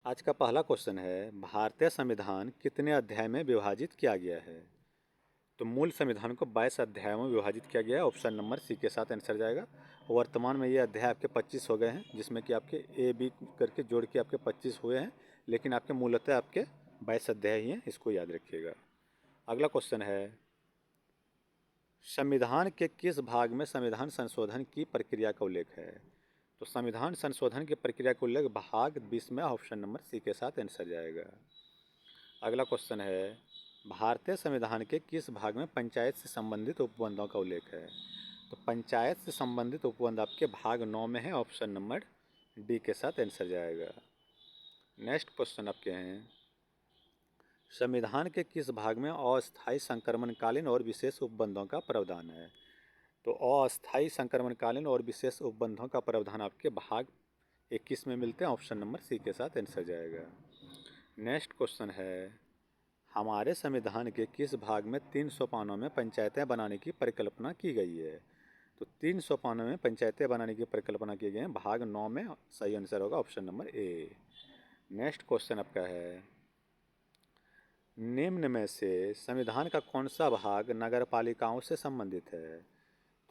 आज का पहला क्वेश्चन है, भारतीय संविधान कितने अध्याय में विभाजित किया गया है। तो मूल संविधान को 22 अध्यायों में विभाजित किया गया है। ऑप्शन नंबर सी के साथ आंसर जाएगा। वर्तमान में ये अध्याय आपके 25 हो गए हैं, जिसमें कि आपके ए बी करके जोड़ के आपके 25 हुए हैं, लेकिन आपके मूलतः आपके 22 अध्याय ही हैं, इसको याद रखिएगा। अगला क्वेश्चन है, संविधान के किस भाग में संविधान संशोधन की प्रक्रिया का उल्लेख है। तो संविधान संशोधन की प्रक्रिया का उल्लेख भाग 20 में ऑप्शन नंबर सी के साथ आंसर जाएगा। अगला क्वेश्चन है, भारतीय संविधान के किस भाग में पंचायत से संबंधित उपबंधों का उल्लेख है। तो पंचायत से संबंधित उपबंध आपके भाग 9 में है, ऑप्शन नंबर डी के साथ आंसर जाएगा। नेक्स्ट क्वेश्चन आपके हैं, संविधान के किस भाग में अस्थायी संक्रमणकालीन और विशेष उपबंधों का प्रावधान है। तो अस्थायी संक्रमणकालीन और विशेष उपबंधों का प्रावधान आपके भाग 21 में मिलते हैं, ऑप्शन नंबर सी के साथ आंसर जाएगा। नेक्स्ट क्वेश्चन है, हमारे संविधान के किस भाग में 300 पानों में पंचायतें बनाने की परिकल्पना की गई है। तो 300 पानों में पंचायतें बनाने की परिकल्पना की गई है, भाग 9 में सही आंसर होगा ऑप्शन नंबर ए। नेक्स्ट क्वेश्चन आपका है, निम्न में से संविधान का कौन सा भाग नगर पालिकाओं से संबंधित है।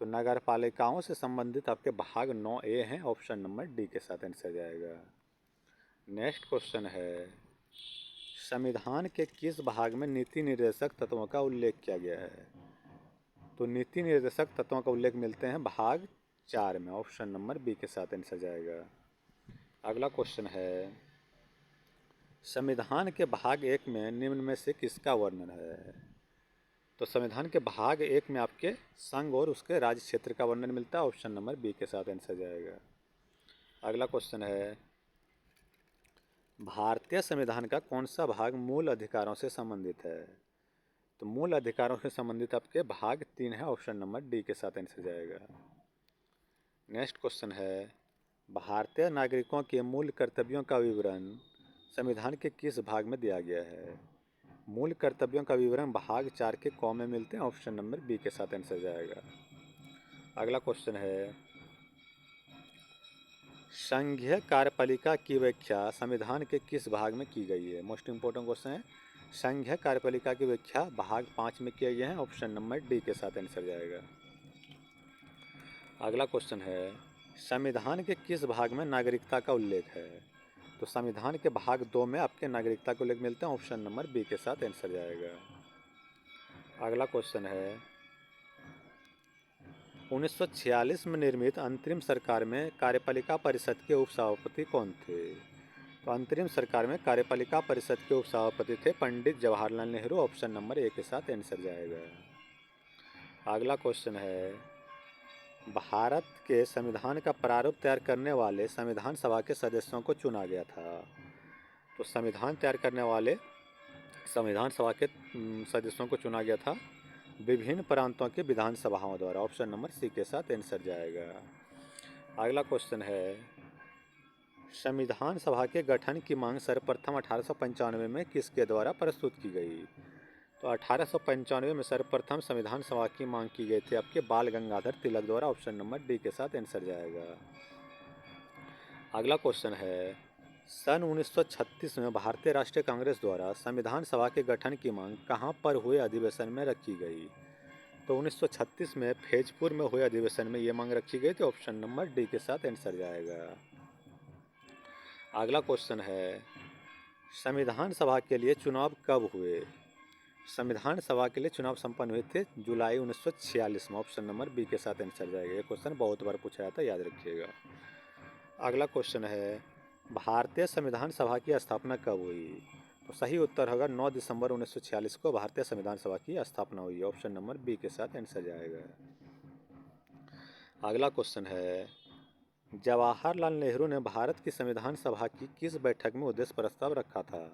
तो नगर पालिकाओं से संबंधित आपके भाग 9A हैं, ऑप्शन नंबर डी के साथ आंसर जाएगा। नेक्स्ट क्वेश्चन है, संविधान के किस भाग में नीति निर्देशक तत्वों का उल्लेख किया गया है। तो नीति निर्देशक तत्वों का उल्लेख मिलते हैं भाग 4 में, ऑप्शन नंबर बी के साथ आंसर जाएगा। अगला क्वेश्चन है, संविधान के भाग 1 में निम्न में से किसका वर्णन है। तो संविधान के भाग 1 में आपके संघ और उसके राज्य क्षेत्र का वर्णन मिलता है, ऑप्शन नंबर बी के साथ आंसर जाएगा। अगला क्वेश्चन है, भारतीय संविधान का कौन सा भाग मूल अधिकारों से संबंधित है। तो मूल अधिकारों से संबंधित आपके भाग 3 है, ऑप्शन नंबर डी के साथ आंसर जाएगा। नेक्स्ट क्वेश्चन है, भारतीय नागरिकों के मूल कर्तव्यों का विवरण संविधान के किस भाग में दिया गया है। मूल कर्तव्यों का विवरण भाग 4 के क में मिलते हैं, ऑप्शन नंबर बी के साथ आंसर जाएगा। अगला क्वेश्चन है, संघीय कार्यपालिका की व्याख्या संविधान के किस भाग में की गई है। मोस्ट इंपोर्टेंट क्वेश्चन है, संघीय कार्यपालिका की व्याख्या भाग 5 में किए गए हैं, ऑप्शन नंबर डी के साथ आंसर जाएगा। अगला क्वेश्चन है, संविधान के किस भाग में नागरिकता का उल्लेख है। तो संविधान के भाग 2 में आपके नागरिकता का उल्लेख मिलते हैं, ऑप्शन नंबर बी के साथ आंसर जाएगा। अगला क्वेश्चन है, 1946 में निर्मित अंतरिम सरकार में कार्यपालिका परिषद के उपसभापति कौन थे। तो अंतरिम सरकार में कार्यपालिका परिषद के उपसभापति थे Pandit Jawaharlal Nehru, option number A के साथ आंसर जाएगा। अगला क्वेश्चन है, भारत के संविधान का प्रारूप तैयार करने वाले संविधान सभा के सदस्यों को चुना गया था। तो संविधान तैयार करने वाले संविधान सभा के सदस्यों को चुना गया था विभिन्न प्रांतों के विधानसभाओं द्वारा, ऑप्शन नंबर सी के साथ आंसर जाएगा। अगला क्वेश्चन है, संविधान सभा के गठन की मांग सर्वप्रथम 1895 में किसके द्वारा प्रस्तुत की गई। तो 1895 में सर्वप्रथम संविधान सभा की मांग की गई थी आपके बाल गंगाधर तिलक द्वारा, ऑप्शन नंबर डी के साथ आंसर जाएगा। अगला क्वेश्चन है, सन 1936 में भारतीय राष्ट्रीय कांग्रेस द्वारा संविधान सभा के गठन की मांग कहाँ पर हुए अधिवेशन में रखी गई। तो 1936 में फैजपुर में हुए अधिवेशन में ये मांग रखी गई थी, ऑप्शन नंबर डी के साथ आंसर जाएगा। अगला क्वेश्चन है, संविधान सभा के लिए चुनाव कब हुए। संविधान सभा के लिए चुनाव संपन्न हुए थे जुलाई 1946 में, ऑप्शन नंबर बी के साथ आंसर जाएगा। ये क्वेश्चन बहुत बार पूछा जाता है, याद रखिएगा। अगला क्वेश्चन है, भारतीय संविधान सभा की स्थापना कब हुई। तो सही उत्तर होगा 9 दिसंबर 1946 को भारतीय संविधान सभा की स्थापना हुई, ऑप्शन नंबर बी के साथ आंसर जाएगा। अगला क्वेश्चन है, जवाहरलाल नेहरू ने भारत की संविधान सभा की किस बैठक में उद्देश्य प्रस्ताव रखा था।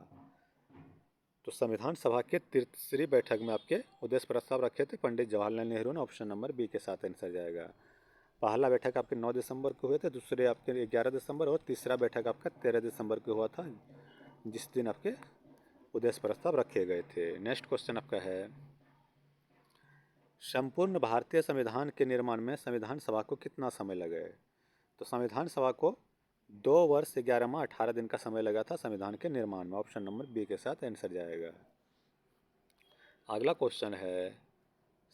तो संविधान सभा के तीसरी बैठक में आपके उद्देश्य प्रस्ताव रखे थे पंडित जवाहरलाल नेहरू ने, ऑप्शन नंबर बी के साथ आंसर जाएगा। पहला बैठक आपके 9 दिसंबर को हुए थे, दूसरे आपके 11 दिसंबर और तीसरा बैठक आपका 13 दिसंबर को हुआ था, जिस दिन आपके उद्देश्य प्रस्ताव रखे गए थे। नेक्स्ट क्वेश्चन आपका है, संपूर्ण भारतीय संविधान के निर्माण में संविधान सभा को कितना समय लगा। तो संविधान सभा को 2 वर्ष 11 माह 18 दिन का समय लगा था संविधान के निर्माण में। ऑप्शन नंबर बी के साथ आंसर जाएगा। अगला क्वेश्चन है,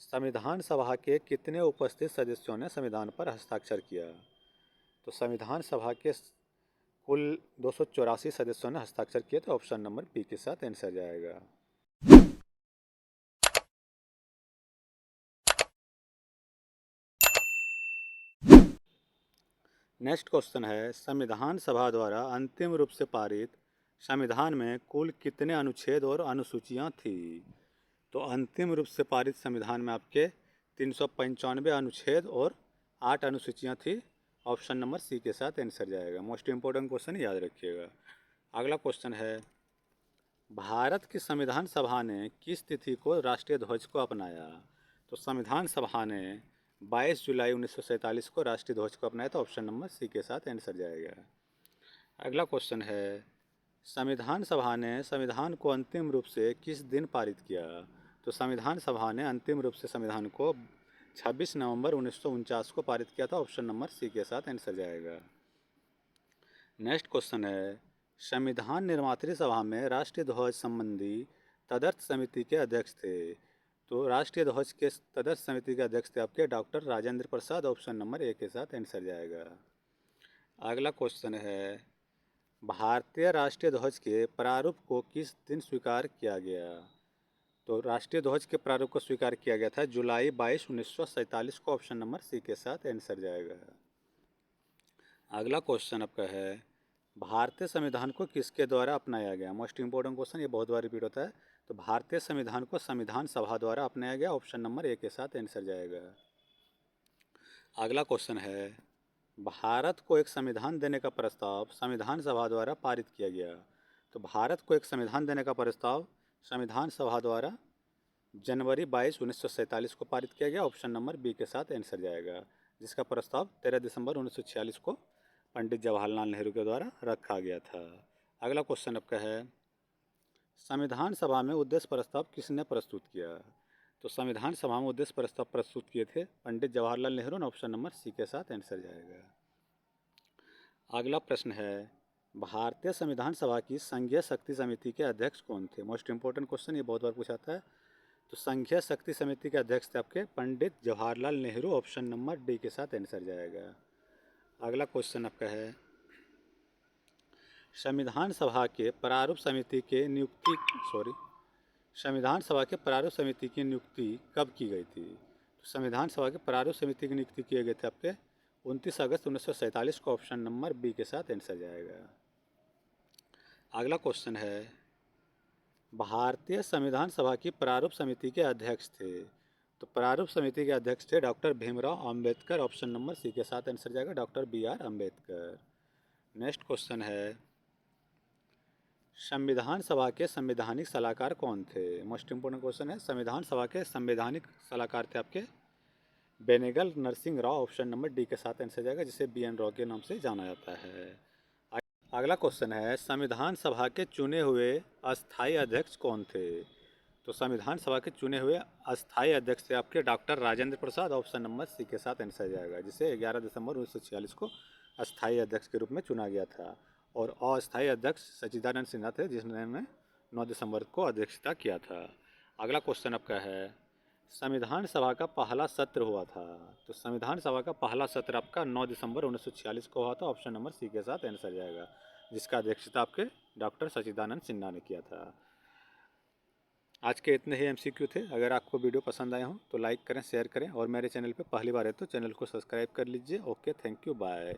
संविधान सभा के कितने उपस्थित सदस्यों ने संविधान पर हस्ताक्षर किया? तो संविधान सभा के कुल 284 सदस्यों ने हस्ताक्षर किए थे। ऑप्शन नंबर बी के साथ आंसर जाएगा। नेक्स्ट क्वेश्चन है, संविधान सभा द्वारा अंतिम रूप से पारित संविधान में कुल कितने अनुच्छेद और अनुसूचियां थी? तो अंतिम रूप से पारित संविधान में आपके 395 अनुच्छेद और 8 अनुसूचियां थी। ऑप्शन नंबर सी के साथ आंसर जाएगा। मोस्ट इंपॉर्टेंट क्वेश्चन याद रखिएगा। अगला क्वेश्चन है, भारत की संविधान सभा ने किस तिथि को राष्ट्रीय ध्वज को अपनाया? तो संविधान सभा ने 22 जुलाई 1947 को राष्ट्रीय ध्वज को अपनाया था। ऑप्शन नंबर सी के साथ आंसर जाएगा। अगला क्वेश्चन है, संविधान सभा ने संविधान को अंतिम रूप से किस दिन पारित किया? तो संविधान सभा ने अंतिम रूप से संविधान को 26 नवंबर 1949 को पारित किया था। ऑप्शन नंबर सी के साथ आंसर जाएगा। नेक्स्ट क्वेश्चन है, संविधान निर्मात्री सभा में राष्ट्रीय ध्वज संबंधी तदर्थ समिति के अध्यक्ष थे। तो राष्ट्रीय ध्वज के तदर्थ समिति के अध्यक्ष थे आपके doctor Rajendra Prasad. Option number A के साथ आंसर जाएगा। अगला क्वेश्चन है, भारतीय राष्ट्रीय ध्वज के प्रारूप को किस दिन स्वीकार किया गया? तो राष्ट्रीय ध्वज के प्रारूप को स्वीकार किया गया था जुलाई 22 1947 को। ऑप्शन नंबर सी के साथ आंसर जाएगा। अगला क्वेश्चन आपका है, भारतीय संविधान को किसके द्वारा अपनाया गया? मोस्ट इंपॉर्टेंट क्वेश्चन, ये बहुत बार रिपीट होता है। तो भारतीय संविधान को संविधान सभा द्वारा अपनाया गया। ऑप्शन नंबर ए के साथ आंसर जाएगा। अगला क्वेश्चन है, भारत को एक संविधान देने का प्रस्ताव संविधान सभा द्वारा पारित किया गया। तो भारत को एक संविधान देने का प्रस्ताव संविधान सभा द्वारा जनवरी 22 1947 को पारित किया गया। ऑप्शन नंबर बी के साथ आंसर जाएगा, जिसका प्रस्ताव 13 दिसंबर 1946 को पंडित जवाहरलाल नेहरू के द्वारा रखा गया था। अगला क्वेश्चन आपका है, संविधान सभा में उद्देश्य प्रस्ताव किसने प्रस्तुत किया? तो संविधान सभा में उद्देश्य प्रस्ताव प्रस्तुत किए थे पंडित जवाहरलाल नेहरू ने। ऑप्शन नंबर सी के साथ आंसर जाएगा। अगला प्रश्न है, भारतीय संविधान सभा की संघीय शक्ति समिति के अध्यक्ष कौन थे? मोस्ट इंपॉर्टेंट क्वेश्चन, ये बहुत बार पूछा था। तो संघीय शक्ति समिति के अध्यक्ष थे आपके Pandit Jawaharlal Nehru. Option number D के साथ आंसर जाएगा। अगला क्वेश्चन आपका है, संविधान सभा के प्रारूप समिति के नियुक्ति संविधान सभा के प्रारूप समिति की नियुक्ति कब की गई थी? तो संविधान सभा के प्रारूप समिति की नियुक्ति किए गए थे आपके 29 अगस्त 1947 को। ऑप्शन नंबर बी के साथ आंसर जाएगा। अगला क्वेश्चन है, भारतीय संविधान सभा की प्रारूप समिति के अध्यक्ष थे। तो प्रारूप समिति के अध्यक्ष थे doctor Bhimrao Ambedkar. Option number C के साथ आंसर जाएगा, doctor BR Ambedkar. Next question है, संविधान सभा के संवैधानिक सलाहकार कौन थे? मोस्ट इंपोर्टेंट क्वेश्चन है। संविधान सभा के संवैधानिक सलाहकार थे आपके Benegal Narsing Rau. Option number D के साथ आंसर जाएगा, जिसे BN राव के नाम से जाना जाता है। अगला क्वेश्चन है, संविधान सभा के चुने हुए अस्थायी अध्यक्ष कौन थे? तो संविधान सभा के चुने हुए अस्थायी अध्यक्ष थे आपके doctor Rajendra Prasad. Option number C के साथ आंसर जाएगा, जिसे 11 दिसंबर 1946 को अस्थायी अध्यक्ष के रूप में चुना गया था। और अस्थायी अध्यक्ष सच्चिदानंद सिन्हा थे, जिन्होंने 9 दिसंबर को अध्यक्षता किया था। अगला क्वेश्चन आपका है, संविधान सभा का पहला सत्र हुआ था। तो संविधान सभा का पहला सत्र आपका 9 दिसंबर 1946 को हुआ था। ऑप्शन नंबर सी के साथ आंसर जाएगा, जिसका अध्यक्षता आपके डॉक्टर सच्चिदानंद सिन्हा ने किया था। आज के इतने ही MCQ थे। अगर आपको वीडियो पसंद आए हों तो लाइक करें, शेयर करें, और मेरे चैनल पर पहली बार है तो चैनल को सब्सक्राइब कर लीजिए। Okay, thank you, bye.